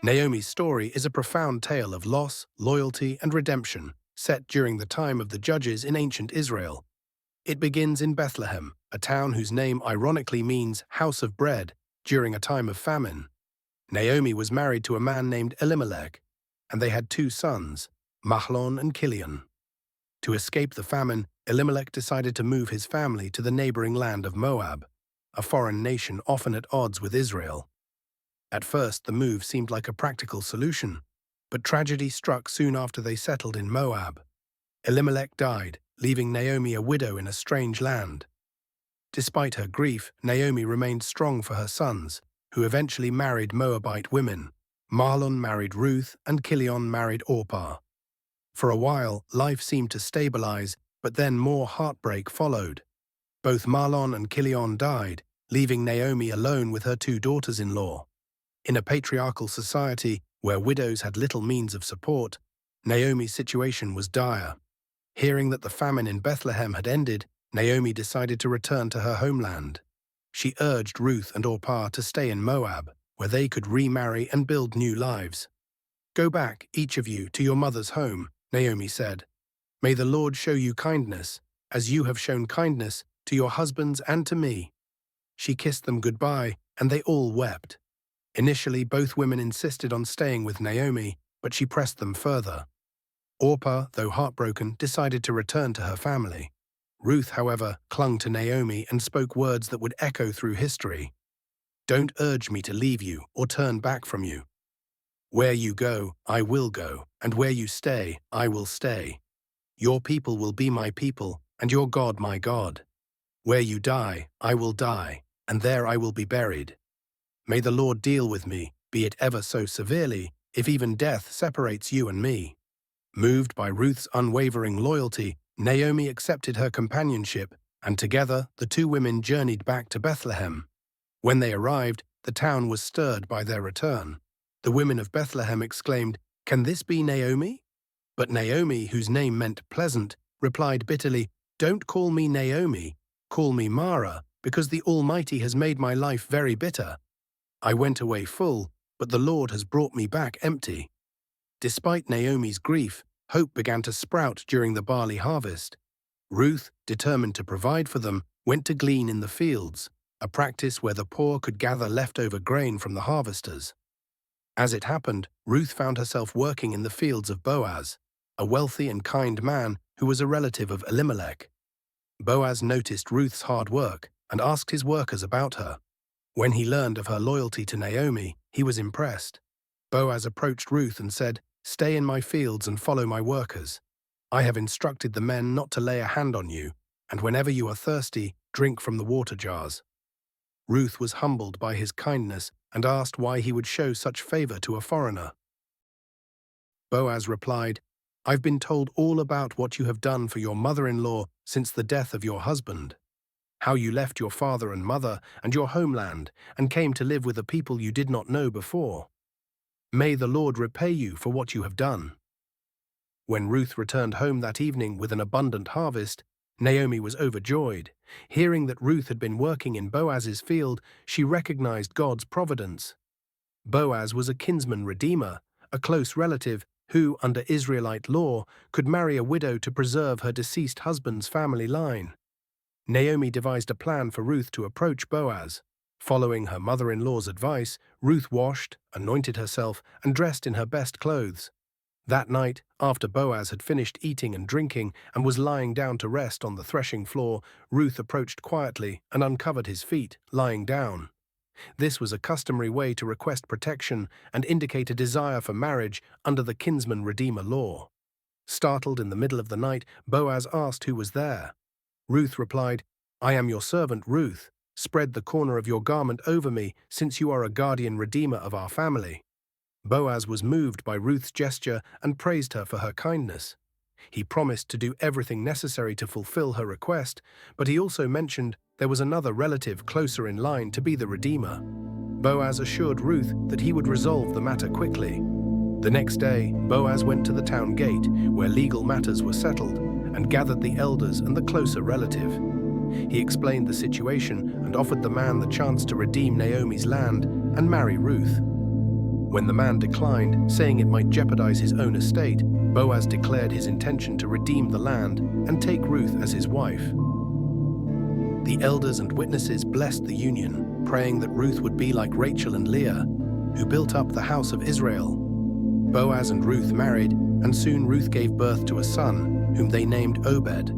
Naomi's story is a profound tale of loss, loyalty, and redemption, set during the time of the judges in ancient Israel. It begins in Bethlehem, a town whose name ironically means house of bread, during a time of famine. Naomi was married to a man named Elimelech, and they had two sons, Mahlon and Kilion. To escape the famine, Elimelech decided to move his family to the neighboring land of Moab, a foreign nation often at odds with Israel. At first, the move seemed like a practical solution, but tragedy struck soon after they settled in Moab. Elimelech died, leaving Naomi a widow in a strange land. Despite her grief, Naomi remained strong for her sons, who eventually married Moabite women. Mahlon married Ruth and Kilion married Orpah. For a while, life seemed to stabilize, but then more heartbreak followed. Both Mahlon and Kilion died, leaving Naomi alone with her two daughters-in-law. In a patriarchal society where widows had little means of support, Naomi's situation was dire. Hearing that the famine in Bethlehem had ended, Naomi decided to return to her homeland. She urged Ruth and Orpah to stay in Moab, where they could remarry and build new lives. "Go back, each of you, to your mother's home," Naomi said. "May the Lord show you kindness, as you have shown kindness to your husbands and to me." She kissed them goodbye, and they all wept. Initially, both women insisted on staying with Naomi, but she pressed them further. Orpah, though heartbroken, decided to return to her family. Ruth, however, clung to Naomi and spoke words that would echo through history. "Don't urge me to leave you or turn back from you. Where you go, I will go, and where you stay, I will stay. Your people will be my people, and your God my God. Where you die, I will die, and there I will be buried. May the Lord deal with me, be it ever so severely, if even death separates you and me." Moved by Ruth's unwavering loyalty, Naomi accepted her companionship, and together the two women journeyed back to Bethlehem. When they arrived, the town was stirred by their return. The women of Bethlehem exclaimed, "Can this be Naomi?" But Naomi, whose name meant pleasant, replied bitterly, "Don't call me Naomi, call me Mara, because the Almighty has made my life very bitter. I went away full, but the Lord has brought me back empty." Despite Naomi's grief, hope began to sprout during the barley harvest. Ruth, determined to provide for them, went to glean in the fields, a practice where the poor could gather leftover grain from the harvesters. As it happened, Ruth found herself working in the fields of Boaz, a wealthy and kind man who was a relative of Elimelech. Boaz noticed Ruth's hard work and asked his workers about her. When he learned of her loyalty to Naomi, he was impressed. Boaz approached Ruth and said, "Stay in my fields and follow my workers. I have instructed the men not to lay a hand on you, and whenever you are thirsty, drink from the water jars." Ruth was humbled by his kindness and asked why he would show such favor to a foreigner. Boaz replied, "I've been told all about what you have done for your mother-in-law since the death of your husband. How you left your father and mother and your homeland and came to live with a people you did not know before. May the Lord repay you for what you have done." When Ruth returned home that evening with an abundant harvest, Naomi was overjoyed. Hearing that Ruth had been working in Boaz's field, she recognized God's providence. Boaz was a kinsman redeemer, a close relative who, under Israelite law, could marry a widow to preserve her deceased husband's family line. Naomi devised a plan for Ruth to approach Boaz. Following her mother-in-law's advice, Ruth washed, anointed herself, and dressed in her best clothes. That night, after Boaz had finished eating and drinking and was lying down to rest on the threshing floor, Ruth approached quietly and uncovered his feet, lying down. This was a customary way to request protection and indicate a desire for marriage under the kinsman-redeemer law. Startled in the middle of the night, Boaz asked who was there. Ruth replied, "I am your servant Ruth. Spread the corner of your garment over me, since you are a guardian redeemer of our family." Boaz was moved by Ruth's gesture and praised her for her kindness. He promised to do everything necessary to fulfill her request, but he also mentioned there was another relative closer in line to be the redeemer. Boaz assured Ruth that he would resolve the matter quickly. The next day, Boaz went to the town gate, where legal matters were settled, and gathered the elders and the closer relative. He explained the situation and offered the man the chance to redeem Naomi's land and marry Ruth. When the man declined, saying it might jeopardize his own estate, Boaz declared his intention to redeem the land and take Ruth as his wife. The elders and witnesses blessed the union, praying that Ruth would be like Rachel and Leah, who built up the house of Israel. Boaz and Ruth married, and soon Ruth gave birth to a son, whom they named Obed.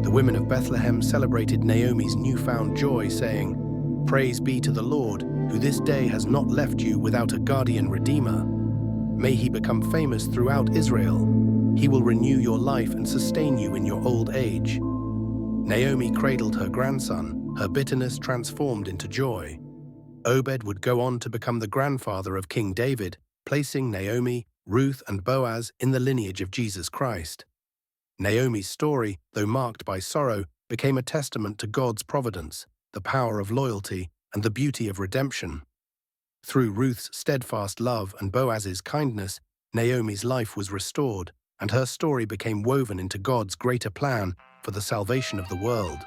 The women of Bethlehem celebrated Naomi's newfound joy, saying, "Praise be to the Lord, who this day has not left you without a guardian redeemer. May he become famous throughout Israel. He will renew your life and sustain you in your old age." Naomi cradled her grandson, her bitterness transformed into joy. Obed would go on to become the grandfather of King David, placing Naomi, Ruth, and Boaz in the lineage of Jesus Christ. Naomi's story, though marked by sorrow, became a testament to God's providence, the power of loyalty, and the beauty of redemption. Through Ruth's steadfast love and Boaz's kindness, Naomi's life was restored, and her story became woven into God's greater plan for the salvation of the world.